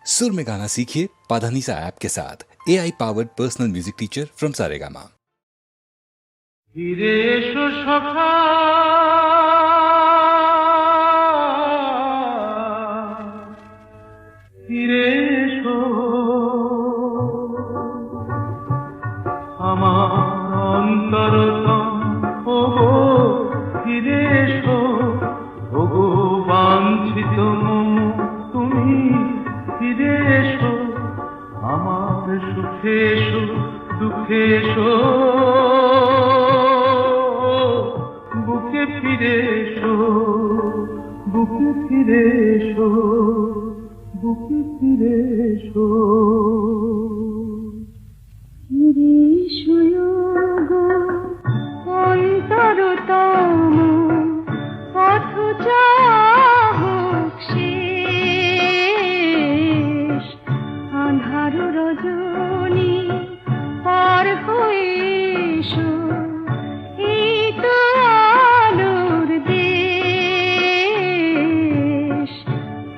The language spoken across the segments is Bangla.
सुर में गाना सीखिए पाधानीसा ऐप के साथ। AI powered personal music teacher from Saregama. ফিরে এসো সখা, ফিরে এসো আমার অন্তরতম, ওগো ফিরে এসো, ওগো বাঞ্ছিত মম, তুমি ফিরে এসো আমার সুখে এসো, দুঃখে এসো, বুকে ফিরে এসো, বুকে ফিরে এসো, বুকে ফিরে এসো। ফিরে এসো গো অন্তরতম পথ হোক শেষ, আঁধার রজনী পার হয়ে এসো, এই তো আলোর দেশ।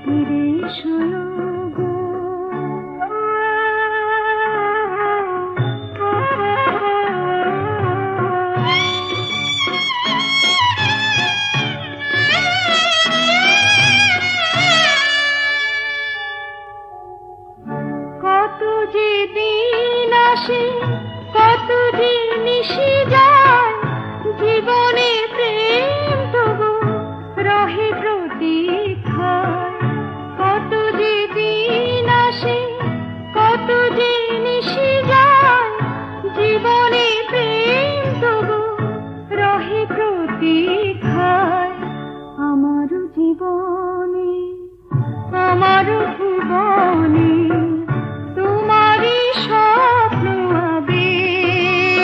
ফিরে এসো গো। কত যে দিন আসে, কত যে নিশি যায়, জীবনে প্রেম তবু রহে প্রতীক্ষায়। কত যে দিন আসে, কত যে নিশি যায়, জীবনে প্রেম তবু রহে প্রতীক্ষায়। আমার জীবনে, আমার ভুবনে তোমারই স্বপ্ন আবেশ।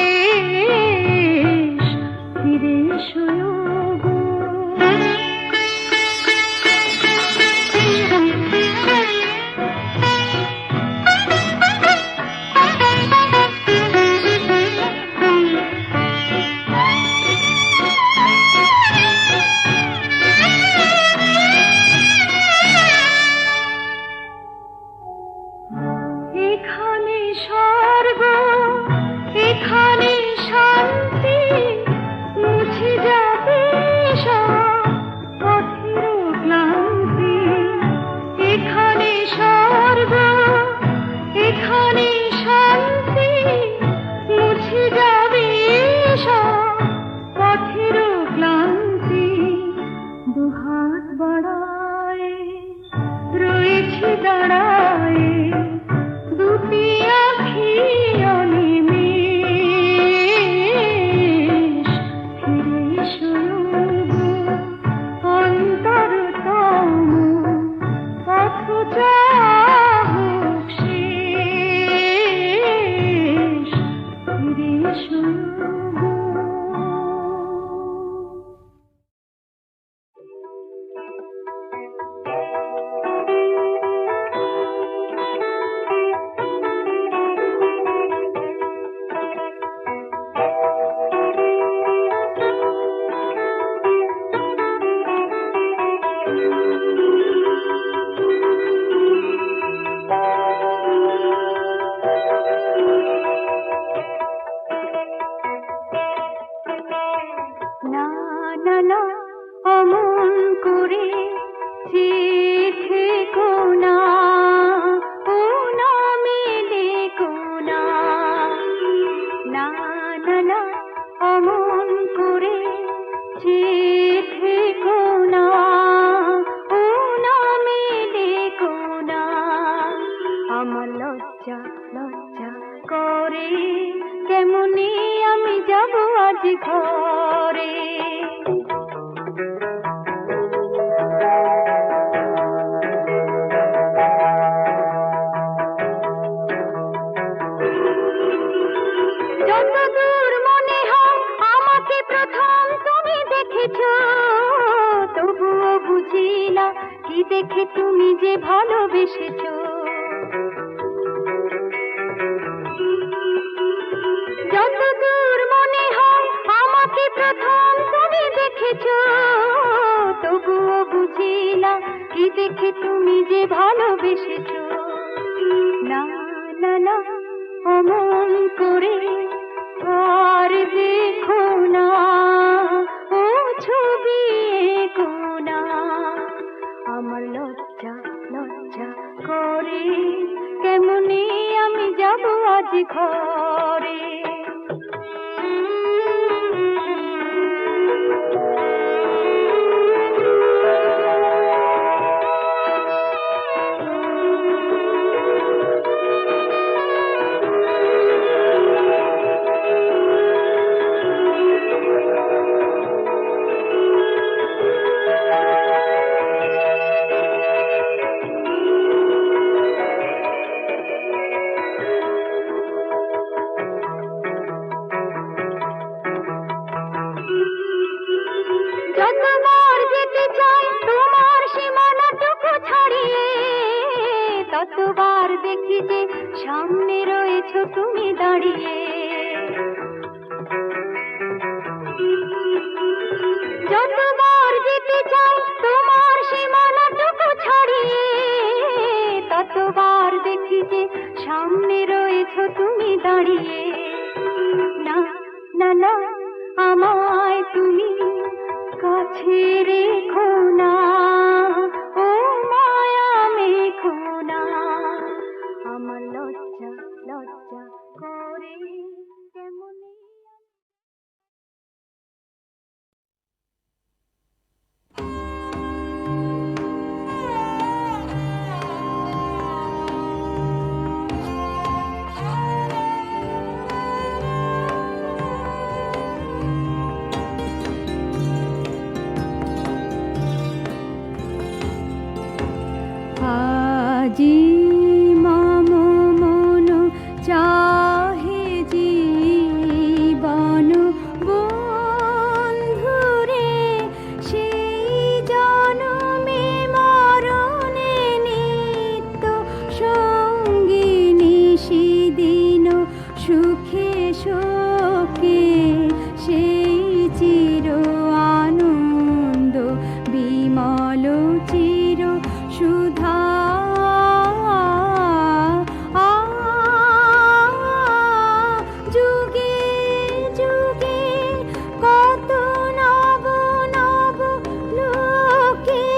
ফিরে এসো গো। এখানে স্বর্গ, এখানে শান্তি, মুছে যাবে সব পথের ক্লান্তি। এখানে স্বর্গ, এখানে শান্তি, মুছে যাবে সব পথের ক্লান্তি। দুহাত বাড়ায় রয়েছি দাঁড়ায়, দুটি আঁখি অনিমেষ। ফিরে এসো গো অন্তরতম পথ হোক শেষ। ফিরে এসো গো। না না না, অমন করে চেয়ে থেকো না, ও নামে ডেকো না। না না না, অমন করে চেয়ে থেকো না, ও নামে ডেকো না। আমার লজ্জা লজ্জা করে, কেমনে আমি যাব আজ ঘরে। যতদূর মনে হয় আমাকে প্রথম তুমি দেখেছো, তবুও বুঝি না কি দেখে তুমি যে ভালোবেসেছো। যতদূর মনে হয় আমাকে প্রথম তুমি দেখেছো, তবুও বুঝি না কি দেখে তুমি যে ভালোবেসেছো। করে আর দেখো না, ও ছবি কোনা। আমার লজ্জা লজ্জা করে, কেমনে আমি যাব আজ ঘরে। যতবার যেতে চাই তোমার সীমানাটুকু ছাড়িয়ে, ততবার দেখি যে সামনে রয়েছো তুমি দাঁড়িয়ে। যতবার যেতে চাই তোমার সীমানাটুকু ছাড়িয়ে, ততবার দেখি যে সামনে রয়েছো তুমি দাঁড়িয়ে। না না না, আমায় তুমি কাছে রেখো না, ও মায়া মেখো না। আমার লজ্জা লজ্জা করে, কেমনে আজি মম মন চাহে জীবন বন্ধুরে, সেই জনমে মরণে নিত্য সঙ্গিনী, সেদিন সুখে শোকে সেই চির আনন্দ, বিমল চির সুধা। যুগে যুগে কত নব নব লোকে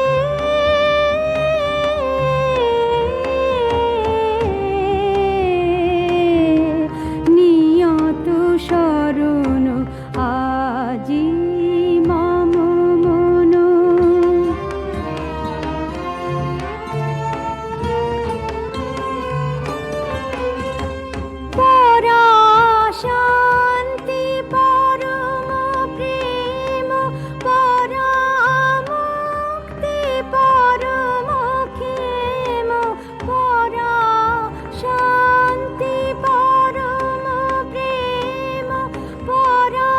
নিয়ত শরণ, আজি মম মন। পরা শান্তি পরম প্রেম, পরা মুক্তি পরম ক্ষেম, পরা শান্তি পরম প্রেম, পরা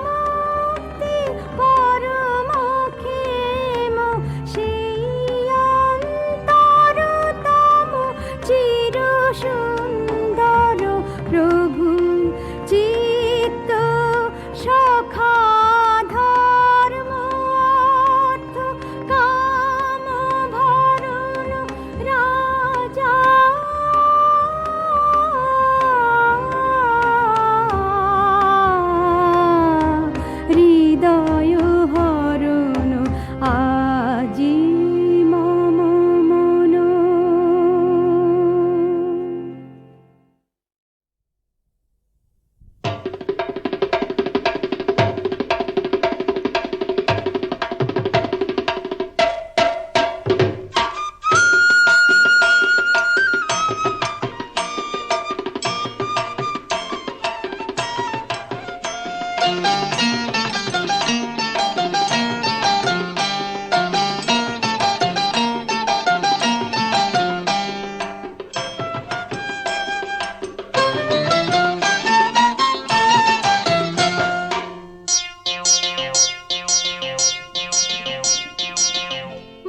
মুক্তি পরম ক্ষেম, সেই অন্তরতম চির সুন্দর প্রভু চিত্ত সখা, ধর্ম অর্থ কাম ভরণ রাজা। হৃদয় হরণ, আজি মম মন।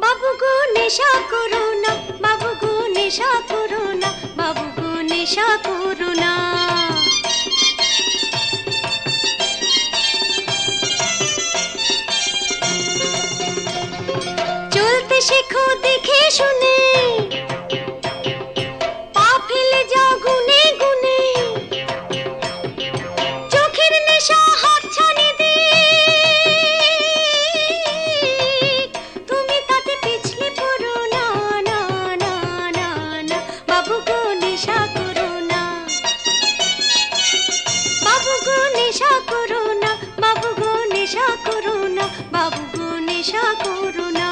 বাবু গো নেশা করো না, বাবু গো নেশা করো না, বাবু গো নেশা করো না। চলতে শেখো দেখে শুনে, পা ফেলে যাও গুনে গুনে, নেশা করো না।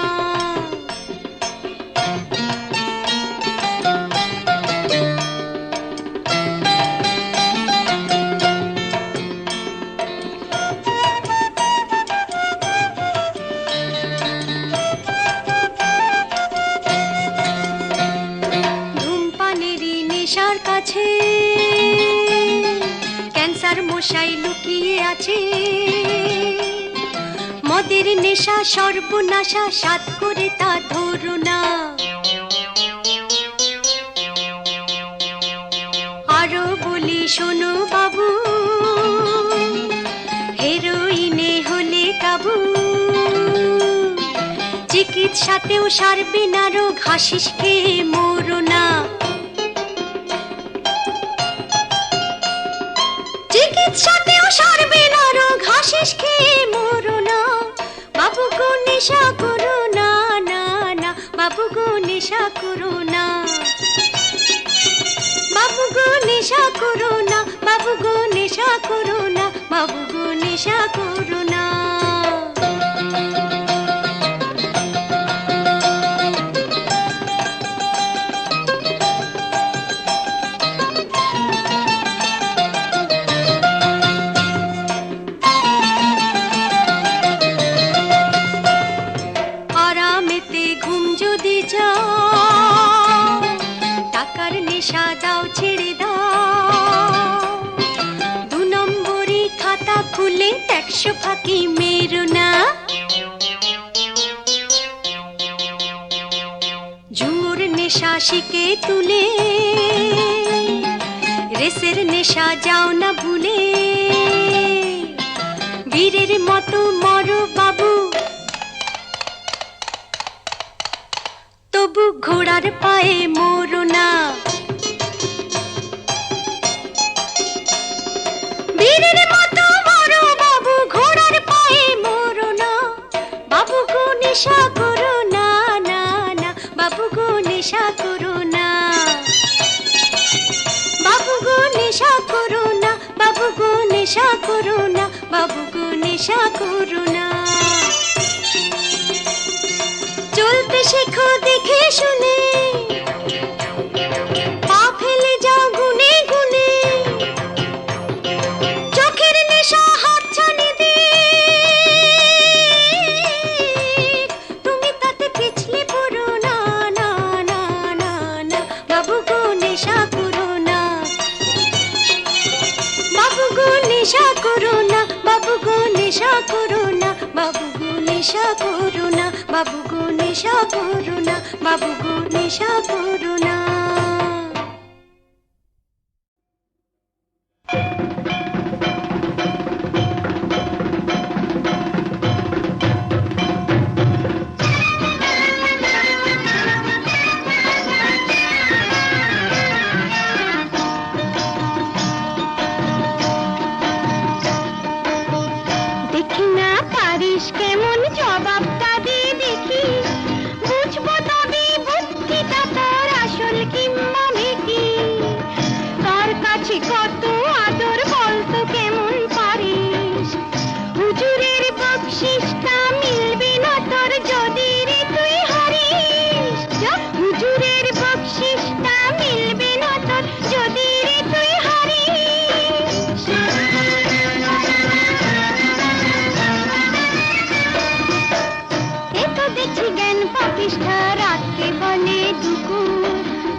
ধূমপানেরই নেশার কাছে ক্যান্সার মশাই লুকিয়ে আছে। মদের নেশা সর্বনাশা, সাত করে তা ধরো না। আরো বলি শোনো বাবু, হেরোইনে হলে কাবু, চিকিৎসাতেও সারবে না রোগ, হাসিস খেয়ে মরো না। চিকিৎসাতেও সারবে না রোগ, হাসিস খেয়ে মরো না। বাবু গো নেশা করো না, না না, বাবু গো নেশা করো না। বাবু গো নেশা করো না, বাবু গো নেশা করো না, বাবু গো নেশা করো না। আরামেতে ঘুম যদি যাও, টাকার নেশা দাও ছেড়ে দাও। 2 নম্বরি খাতা খুলে 100 ফাঁকি মেরো না। জুয়োর নেশা শিখে তুলে, রেসের নেশা যাও না ভুলে। বীরের মতো মরো বাবু, তবু ঘোড়ার পায়ে মরো না। বীরের মতো মরো বাবু, ঘোড়ার পায়ে মরো না। বাবু গো নেশা করো না, না না, বাবু গো নেশা করো না। বাবু গো নেশা করো না, বাবু গো নেশা করো না, বাবু গো নেশা করো না। চলতে শেখো দেখে শুনে, পা ফেলে যাও গুনে গুনে। চোখের নেশা হাতছানি দিয়ে, তুমি তাতে পিছলে পড়ো না, না না না না, বাবু গো নেশা করো না। বাবু গো নেশা করো না, বাবু গো নেশা করো না, বাবু গো নেশা করো না, বাবু গো নেশা করো না, বাবু গো নেশা করো না। দেখি না পারিস কেমন জবাবটা দিয়ে দেখি, বুঝবো তবে বুদ্ধিটা তোর আসল কিংবা মেকি। কার কাছে কত আদর বলতো কেমন পারিস, হুজুরের বকশিসটা মিলবে না তোর যদি রে তুই হারিস। হুজুরের বকশিসটা মিলবে না তোর যদি রে তুই হারিস। এ তো দেখছি জ্ঞান পাপিষ্ঠা, রাতকে বলে দুকুর।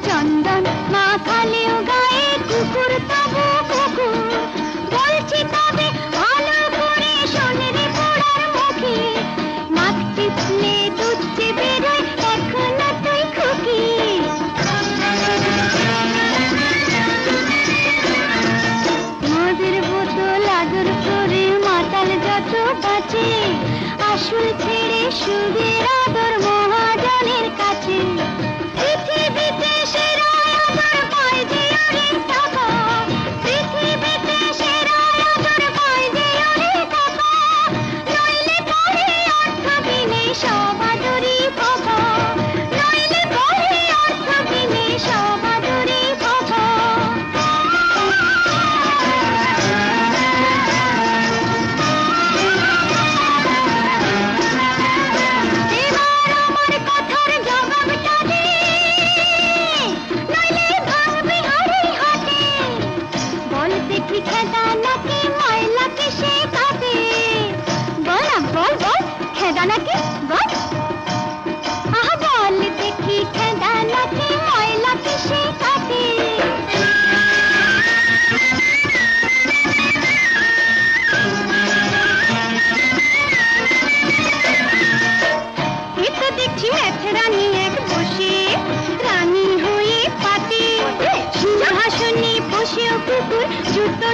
চন্দন মাখালেও গায়ে কুকুর তবু কুকুর। বলছি তবে ভালো করে শোনে রে পোড়ার মুখে, নাক টিপলে দুধ যে বেরোয় এখনো তুই খুকি। মদের বোতল আদর করে মাতাল যত বাঁচে, আসল ছেড়ে সুদের আদর মহাজনের কাছে। পৃথিবীতে সেরা আদর পায় যে অনেক টাকা, পৃথিবীতে সেরা আদর পায় যে অনেক টাকা। নইলে পরে অর্থ বিনে সব আদরই ফাঁকা, নইলে পরে অর্থ বিনে সব আদরই ফাঁকা।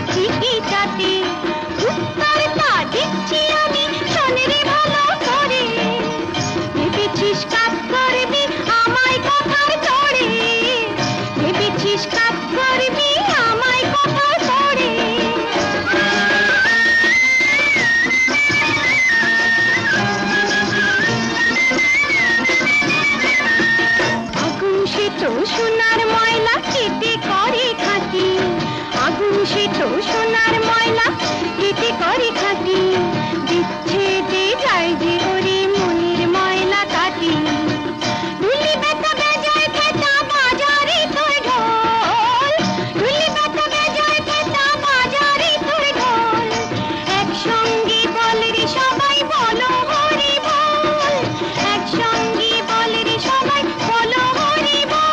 ঠিকই তাতে উত্তরটা দিচ্ছি আমি শোনেরে ভালো করে ভেবেছিস কাজ করবি আমায় কথার তোড়ে ভেবেছিস কাজ করবি আমায় কথার তোড়ে আগুন সে তো সোনার ময়লা কেটে করে খাঁটি আগুন সে তো সোনার ময়লা কেটে করে খাঁটি বিচ্ছেদে যায় যে ওরে মনের ময়লা কাটি ঢুলি ব্যথা বেজায় খেতা বাজারে তোর ঢোল ঢুলি ব্যথা বেজায় খেতা বাজারে তোর ঢোল একসঙ্গে বল রে সবাই বলো হরি বল একসঙ্গে বল রে সবাই বলো হরি বল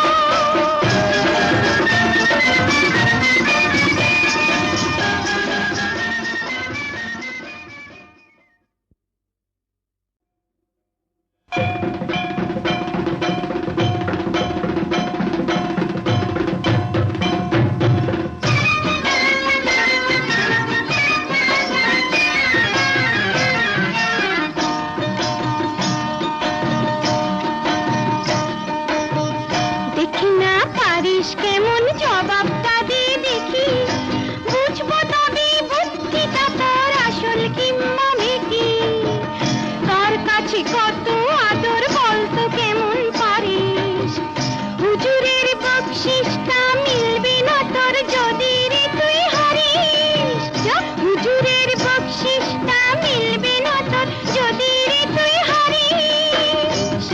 দেখি না পারিস কেমন জবাবটা দিয়ে দেখি বুঝবো তবে বুদ্ধিটা তোর আসল কিংবা মেকি তোর কাছে কত আদর বলতো কেমন পারিস হুজুরের বকশিসটা মিলবে না তোর যদি রে তুই হারিস হুজুরের বকশিসটা মিলবে না তোর যদি রে তুই হারিস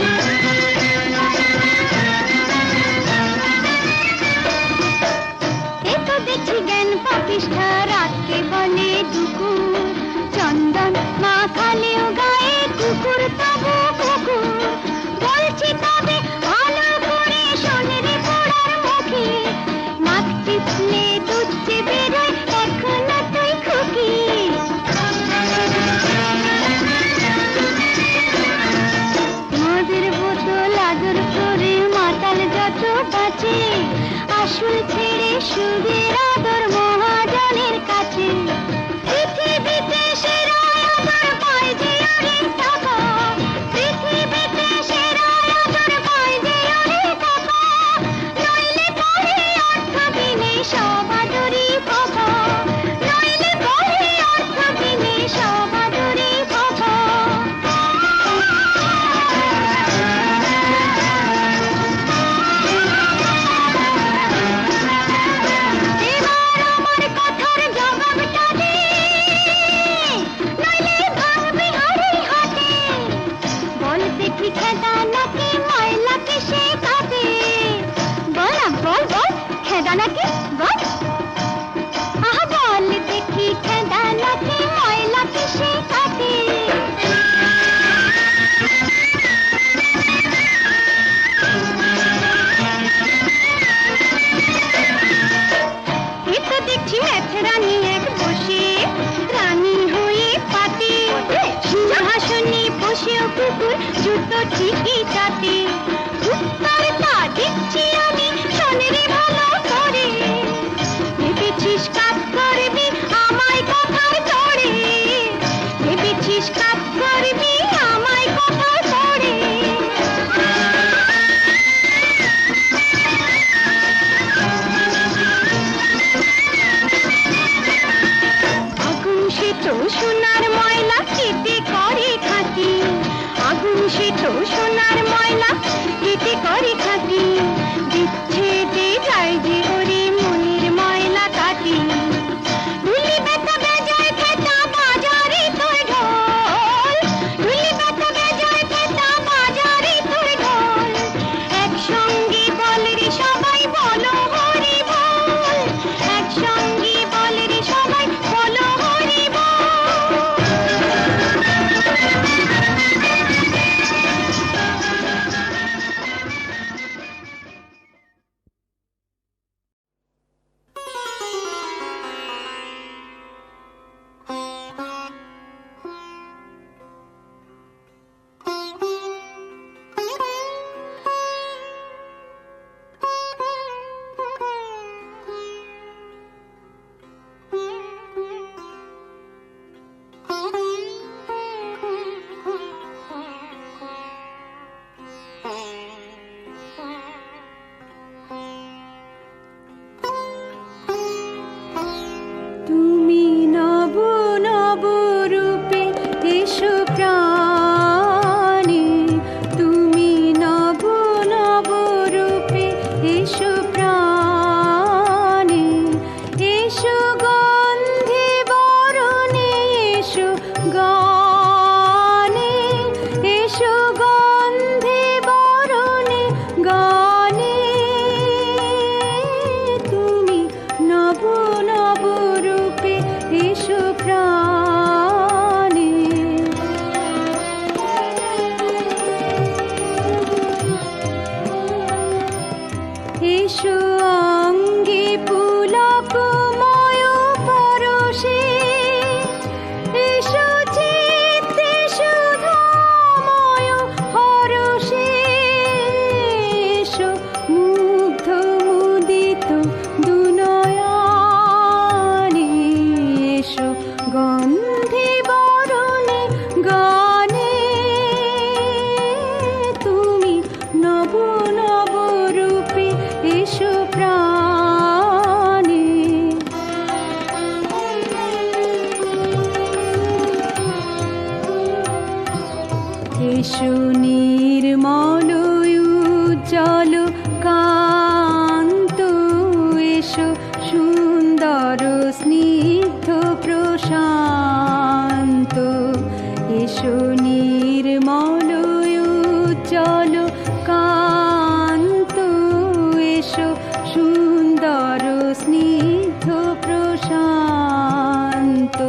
এ তো দেখছি জ্ঞান প্রতিষ্ঠা রাতকে বলে দুকুর চন্দন মাখালেও গায়ে কুকুর তবু কুকুর বলছি তবে ভালো করে শোনে রে পোড়ার মুখে নাক টিপলে দুধ যে বেরোয় এখনো তুই খুকি মদের বোতল আদর করে মাতাল যত বাঁচে আসল ছেড়ে সুদের আদর মহাজনের কাছে পৃথিবীতে সেরা আদর পায় যে অনেক টাকা পৃথিবীতে সেরা আদর পায় যে অনেক টাকা নইলে পরে অর্থ বিনে সব আদরই ফাঁকা নইলে পরে অর্থ বিনে সব আদরই ফাঁকা এবার আমার কথার জবাবটা দে নইলে ভাঙবি হাড়ি হাতে বল দেখি খেদা নাকি ময়লা কিসে কাটে বল না বল বল খেদা নাকি বল আহা বল দেখি খেদা নাকি ময়লা কিসে কাটে এ তো দেখছি ম্যাথ রানী এক বসে রানী হয়ে পাতে সিংহাসনে বসেও কুকুর জুতো ঠিকই তাতে উত্তরটা দিচ্ছি আমি শোনেরে ভালো করে ভেবেছিস কাজ করবি আমায় কথার তোড়ে ভেবেছিস কাজ করবি আমায় কথার তোড়ে আগুন সে তো সোনার ময়লা কেটে করে খাঁটি আগুন সে তো সোনার অঙ্গে পুলকময় পরশে, এসো চিত্তে সুধাময় হরষে, এসো মুগ্ধ মুদিত দুনয়নে, এসো গন্ধে বরণে গানে, তুমি নব নব রূপে এসো প্রাণে। এসো নির্মল উজ্জ্বল কান্ত, এসো সুন্দর স্নিগ্ধ প্রশান্ত, এসো নির্মল উজ্জ্বল কান্ত, এসো সুন্দর স্নিগ্ধ প্রশান্ত,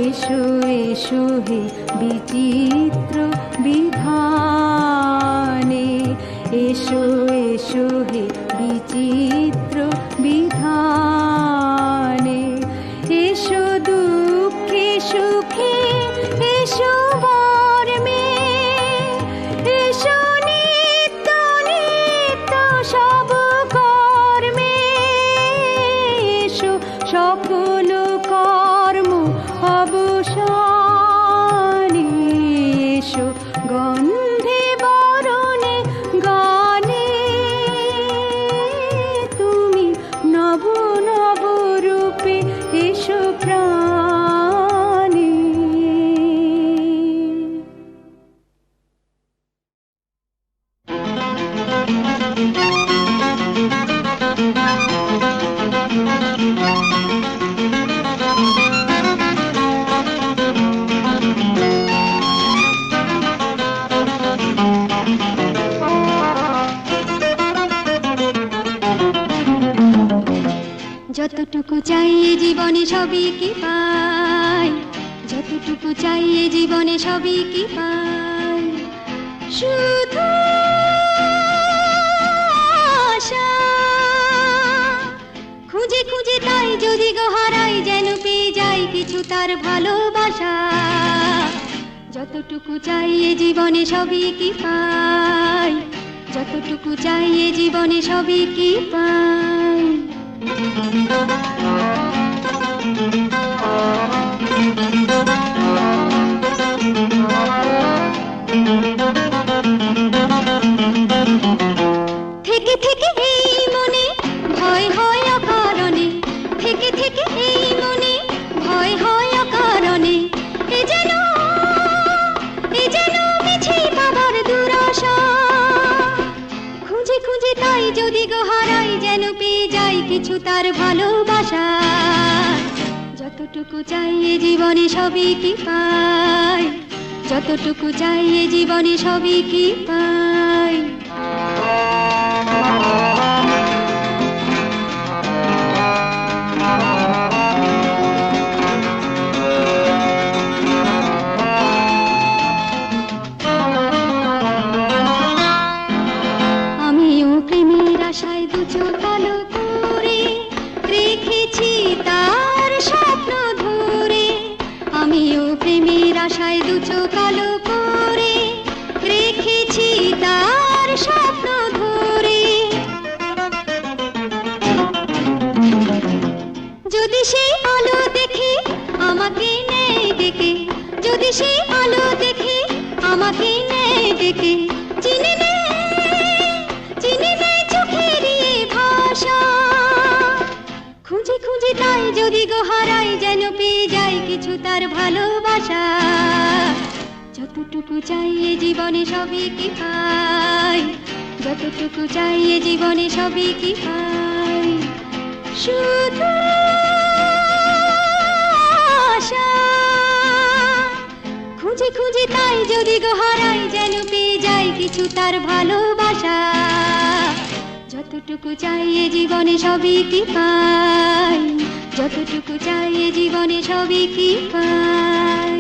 এসো এসো হে বিচিত্র বিধানে, এসো এসো হে বিচিত্র বিধানে, এসো দুঃখে সুখে এসো বর্মে, এসো নিত্য নিত্য সব কর্মে, এসো সকল কর্ম অবসানে, এসো গন্ধে বরণে গানে, তুমি নব নব রূপে এসো প্রাণে। যতটুকু চাই এ জীবনে সবই কি পাই, যতটুকু চাই এ জীবনে সবই কি পাই, শুধু আশা খুঁজে খুঁজে তাই যদি গো হারাই, যেন পেয়ে যাই কিছু তার ভালোবাসা। যতটুকু চাই এ জীবনে সবই কি পাই, যতটুকু চাই এ জীবনে সবই কি পাই। থেকে থেকে এই মনে ভয় হয় অকারণে, থেকে থেকে এই মনে ভয় হয় অকারণে, এ যেন মিছে পাবার দুরাশা। খুঁজে খুঁজে তাই যদি গো হারাই, যেন পেয়ে যাই কিছু তার ভালোবাসা। যতটুকু চাই এ জীবনে সবই কি পাই, যতটুকু চাই এ জীবনে সবই কি পাই। আমিও প্রেমের আশায় দু চোখ কালো করে রেখেছি তার স্বপ্ন ধরে, আমিও প্রেমের আশায় দু চোখ কালো করে রেখেছি তার স্বপ্ন ধরে। যদি সেই আলো দেখে আমাকে নেয় ডেকে, যদি সেই আলো দেখে আমাকে নেয় ডেকে, চিনে নেয় চোখের ভাষা। খুঁজে খুঁজে তাই যদি গো হারাই, যেন পেয়ে যাই কিছু তার ভালোবাসা। যতটুকু চাই এ জীবনে সবই কি পাই, যতটুকু চাই এ জীবনে সবই কি পাই, শুধু আশা। খুঁজে খুঁজে তাই যদি গো হারাই, যেন পেয়ে যাই কিছু তার ভালোবাসা। যতটুকু চাই এ জীবনে সবই কি পাই, যতটুকু চাই এ জীবনে সবই কি পাই।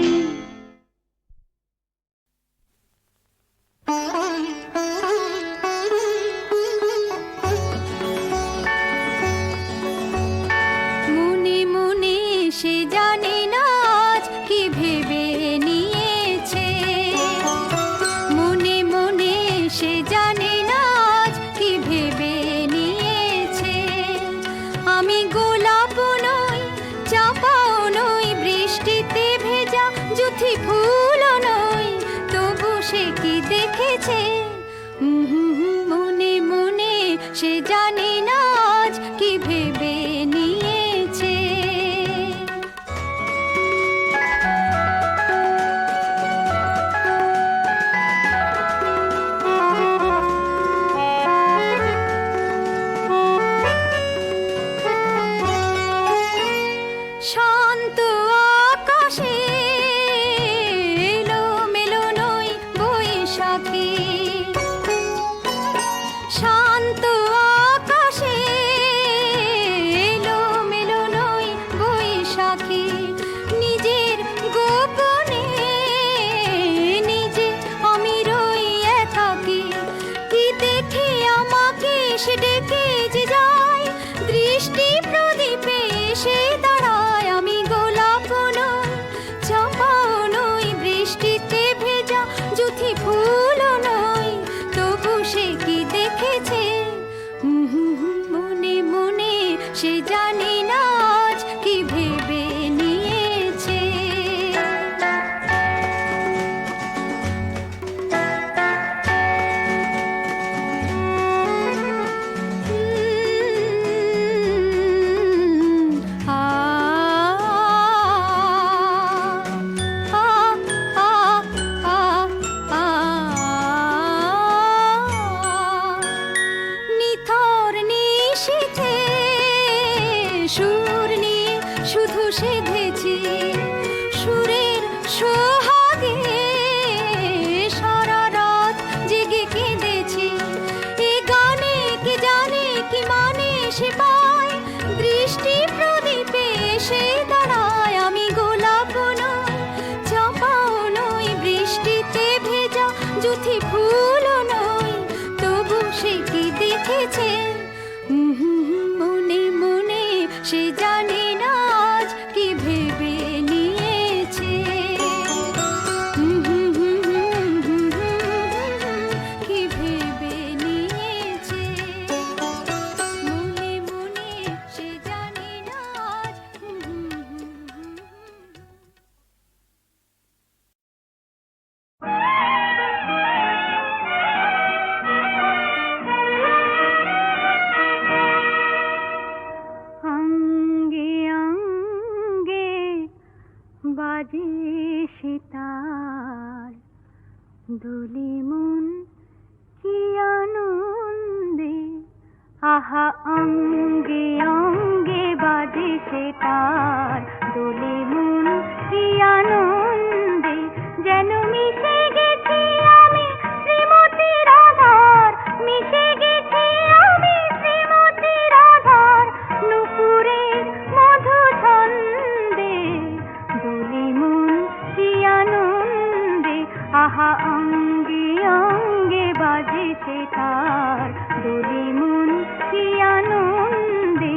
না আজ কি ভেবে নিয়েছে। শান্ত আকাশে এলোমেলো নই বৈশাখী, শান্ত আকাশে এলোমেলো নই বৈশাখী, নিজের গোপনে নিজে আমি রই একাকী। কি দেখে আমাকে সে ডেকে যে যায়, দৃষ্টি প্রদীপে এসে দাঁড়ায়। আমি গোলাপ নই, চাঁপাও নই, বৃষ্টিতে ভেজা যুথি ফুলও নই, তবু সে কি দেখেছে মনে মনে, সে জানি না আজ কি ভেবে নিয়েছে। নিথর নিশীথে সুর নিয়ে শুধু সেধেছি, সুরের সোহাগে সারা রাত জেগে কেঁদেছি। এ গানে কে জানে কি মানে সে পায়, দৃষ্টি প্রদীপে এসে দাঁড়ায়। আমি গোলাপ নই, চাঁপাও নই, বৃষ্টিতে ভেজা যুথি ফুলও নই, তবু সে কি দেখেছে মনে মনে, সে জানে না আজ কি ভেবে নিয়েছে। কি ভেবে নিয়েছে মনে মনে, সে জানে না আজ। অঙ্গে অঙ্গে বাজে সিতার, দোলে মন কি আনন্দে। আহা অঙ্গে অঙ্গে বাজে সিতার, দোলে মন কি আনন্দে। যেন মিশে গেছি আমি শ্রীমতী রাধার, মিশে গেছি আমি শ্রীমতী রাধার নুপুরের মধু ছন্দে। দোলে মন কি আনন্দে, আহা অঙ্গে অঙ্গে বাজে সিতার, দোলে মন কি আনন্দে।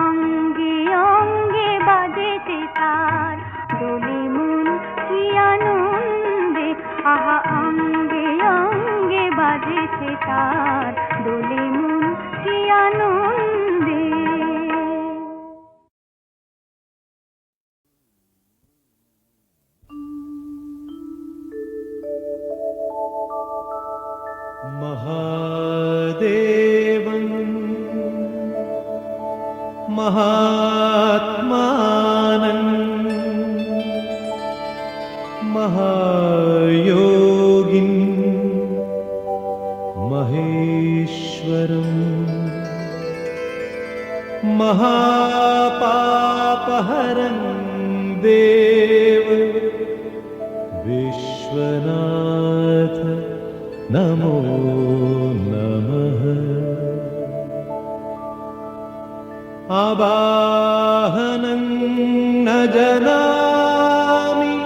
অঙ্গে অঙ্গে বাজেছে তার, দোলে মন কি আনন্দে, আহা অঙ্গে অঙ্গে বাজেছে তার, দোলে মন কি আনন্দে। महादेवं महात्मानं महायोगिं महेश्वरं महापापहरं देव विश्वनाथ नमो नमः। आवाहनं न जानामि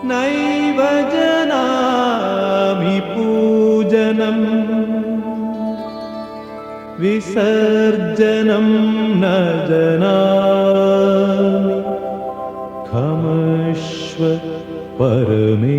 नैव जानामि पूजनं, विसर्जनं न जानामि, क्षमस्व परमे